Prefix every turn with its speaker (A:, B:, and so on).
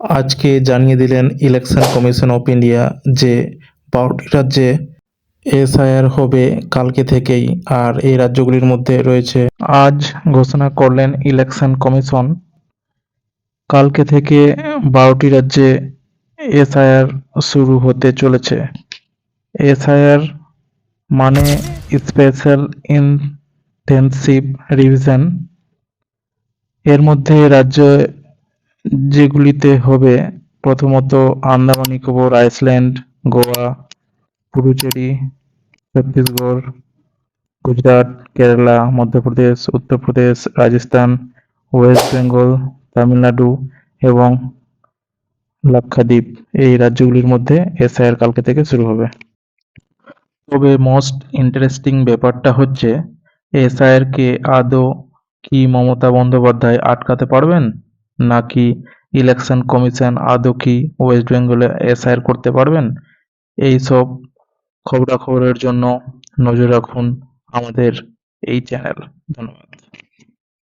A: আজকে জানিয়ে দিলেন ইলেকশন কমিশন অফ ইন্ডিয়া যে 12টি রাজ্যে এসআইআর হবে কালকে থেকেই। আর এই রাজ্যগুলির মধ্যে রয়েছে, আজ ঘোষণা করলেন ইলেকশন কমিশন, কালকে থেকে 12টি রাজ্যে এসআইআর শুরু হতে চলেছে। এসআইআর মানে স্পেশাল ইনটেনসিভ রিভিশন। এর মধ্যে রাজ্য যেগুলিতে হবে, প্রথমত আন্দামান নিকোবর, আইসল্যান্ড, গোয়া, পুডুচেরি, ছত্তিশগড়, গুজরাট, কেরালা, মধ্যপ্রদেশ, উত্তরপ্রদেশ, রাজস্থান, ওয়েস্ট বেঙ্গল, তামিলনাড়ু এবং লাক্ষাদ্বীপ। এই রাজ্যগুলির মধ্যে এসআইআর কালকে থেকে শুরু হবে। তবে মোস্ট ইন্টারেস্টিং ব্যাপারটা হচ্ছে, এসআইআর কে আদৌ কি মমতা বন্দ্যোপাধ্যায় আটকাতে পারবেন, নাকি ইলেকশন কমিশন আদৌ কি ওয়েস্ট বেঙ্গলে এসআইআর করতে পারবেন? এই সব খবরাখবরের জন্য নজর রাখুন আমাদের এই চ্যানেল। ধন্যবাদ।